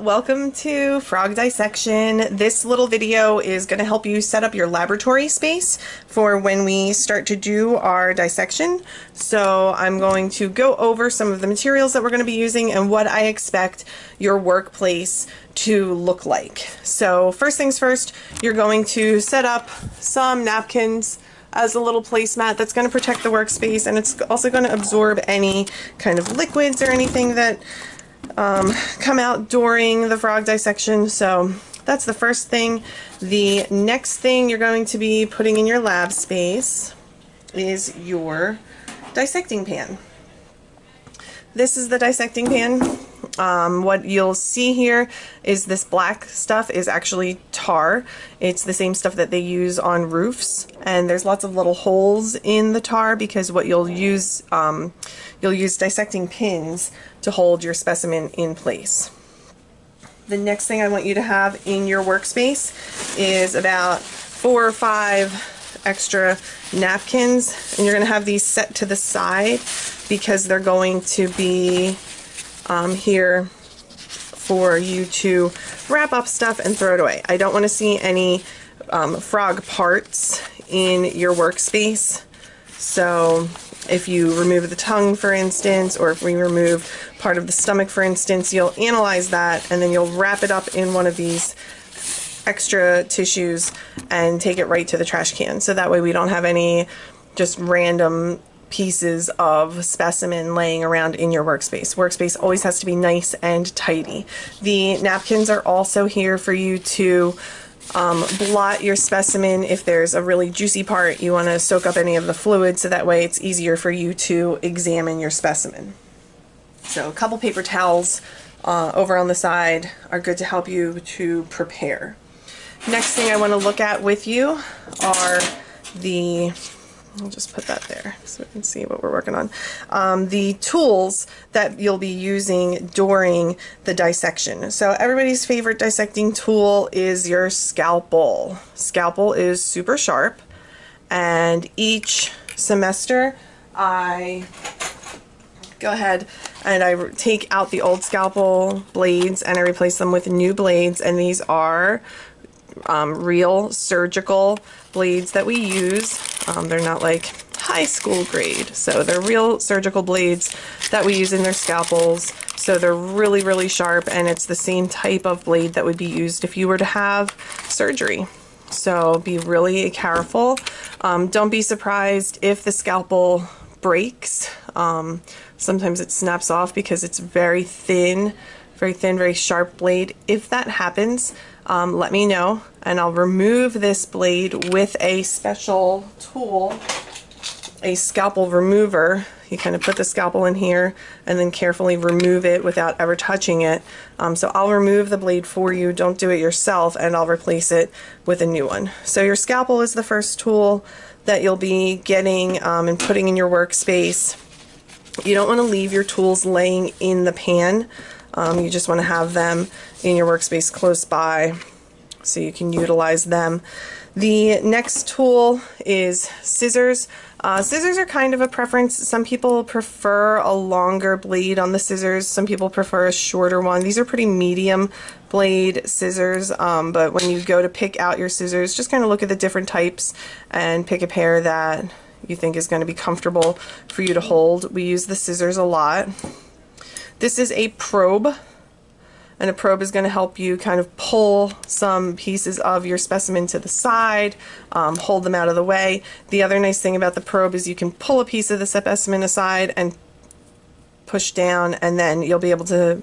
welcome to Frog Dissection. This little video is going to help you set up your laboratory space for when we start to do our dissection. So I'm going to go over some of the materials that we're going to be using and what I expect your workplace to look like. So first things first, you're going to set up some napkins as a little placemat that's going to protect the workspace, and it's also going to absorb any kind of liquids or anything that come out during the frog dissection. So that's the first thing. The next thing you're going to be putting in your lab space is your dissecting pan. This is the dissecting pan. What you'll see here is this black stuff is actually tar. It's the same stuff that they use on roofs, and there's lots of little holes in the tar because what you'll use dissecting pins to hold your specimen in place. The next thing I want you to have in your workspace is about 4 or 5 extra napkins, and you're going to have these set to the side because they're going to be here for you to wrap up stuff and throw it away. I don't want to see any frog parts in your workspace. So if you remove the tongue, for instance, or if we remove part of the stomach, for instance, you'll analyze that and then you'll wrap it up in one of these extra tissues and take it right to the trash can. So that way we don't have any just random pieces of specimen laying around in your workspace. Workspace always has to be nice and tidy. The napkins are also here for you to blot your specimen. If there's a really juicy part, you want to soak up any of the fluid so that way it's easier for you to examine your specimen. So a couple paper towels over on the side are good to help you to prepare. Next thing I want to look at with you are the, I'll just put that there so we can see what we're working on. The tools that you'll be using during the dissection. So everybody's favorite dissecting tool is your scalpel. Scalpel is super sharp, and each semester I go ahead and I take out the old scalpel blades and I replace them with new blades, and these are real surgical blades that we use. They're not like high school grade, so they're real surgical blades that we use in their scalpels. So they're really, really sharp, and it's the same type of blade that would be used if you were to have surgery. So be really careful. Don't be surprised if the scalpel breaks. Sometimes it snaps off because it's very thin, very sharp blade. If that happens, let me know and I'll remove this blade with a special tool, a scalpel remover. You kind of put the scalpel in here and then carefully remove it without ever touching it. So I'll remove the blade for you. Don't do it yourself, and I'll replace it with a new one. So your scalpel is the first tool that you'll be getting and putting in your workspace. You don't want to leave your tools laying in the pan. You just want to have them in your workspace close by so you can utilize them. The next tool is scissors. Scissors are kind of a preference. Some people prefer a longer blade on the scissors. Some people prefer a shorter one. These are pretty medium blade scissors, but when you go to pick out your scissors, just kind of look at the different types and pick a pair that you think is going to be comfortable for you to hold. We use the scissors a lot. This is a probe, and a probe is going to help you kind of pull some pieces of your specimen to the side, hold them out of the way. The other nice thing about the probe is you can pull a piece of the specimen aside and push down, and then you'll be able to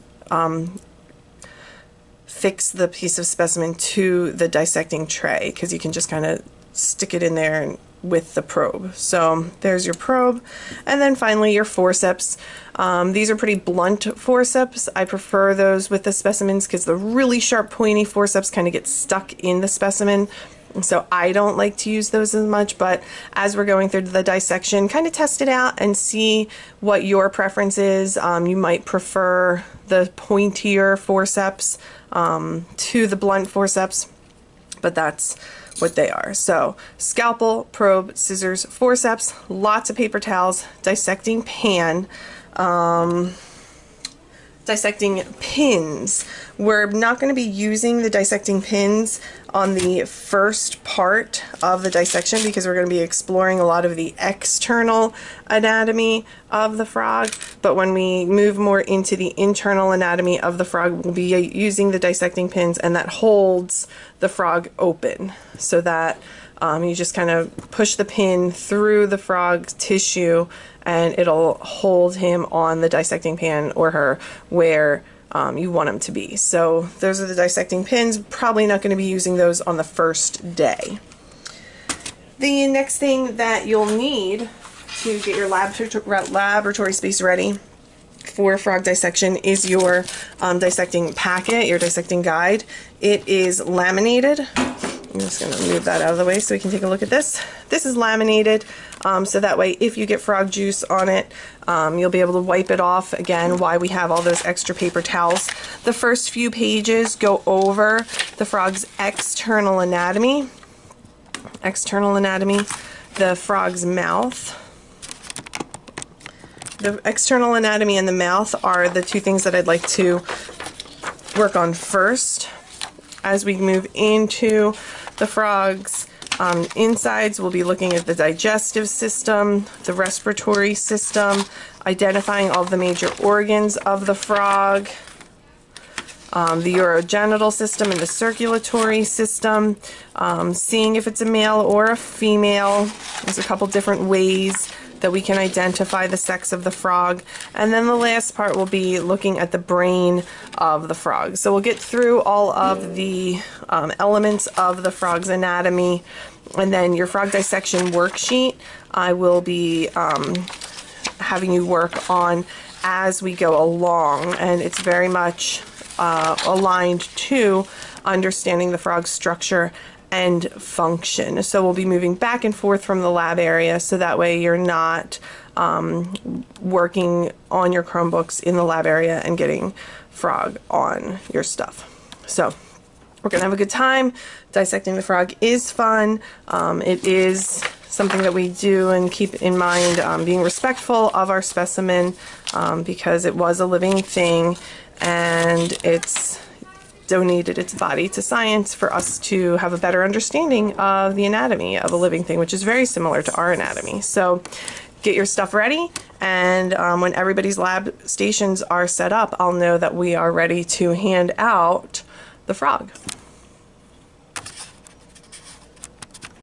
fix the piece of specimen to the dissecting tray, because you can just kind of stick it in there and with the probe. So there's your probe, and then finally your forceps. These are pretty blunt forceps. I prefer those with the specimens because the really sharp pointy forceps kind of get stuck in the specimen, so I don't like to use those as much. But as we're going through the dissection, kind of test it out and see what your preference is. You might prefer the pointier forceps to the blunt forceps, but that's what they are. So scalpel, probe, scissors, forceps, lots of paper towels, dissecting pan, dissecting pins. We're not going to be using the dissecting pins on the first part of the dissection because we're going to be exploring a lot of the external anatomy of the frog, but when we move more into the internal anatomy of the frog, we'll be using the dissecting pins, and that holds the frog open so that you just kind of push the pin through the frog's tissue and it'll hold him on the dissecting pan or her where you want him to be. So those are the dissecting pins. Probably not going to be using those on the first day. The next thing that you'll need to get your laboratory space ready for frog dissection is your dissecting packet, your dissecting guide. It is laminated. I'm just going to move that out of the way so we can take a look at this. This is laminated, so that way if you get frog juice on it, you'll be able to wipe it off. Again, why we have all those extra paper towels. The first few pages go over the frog's external anatomy. The frog's mouth. The external anatomy and the mouth are the two things that I'd like to work on first. As we move into the frog's insides, we'll be looking at the digestive system, the respiratory system, identifying all the major organs of the frog, the urogenital system and the circulatory system, seeing if it's a male or a female. There's a couple different ways that we can identify the sex of the frog. And then the last part will be looking at the brain of the frog. So we'll get through all of the elements of the frog's anatomy, and then your frog dissection worksheet I will be having you work on as we go along, and it's very much aligned to understanding the frog's structure and function. So we'll be moving back and forth from the lab area, so that way you're not working on your Chromebooks in the lab area and getting frog on your stuff. So we're gonna have a good time. Dissecting the frog is fun. It is something that we do and keep in mind, being respectful of our specimen, because it was a living thing and it's donated its body to science for us to have a better understanding of the anatomy of a living thing, which is very similar to our anatomy. So get your stuff ready, and when everybody's lab stations are set up, I'll know that we are ready to hand out the frog.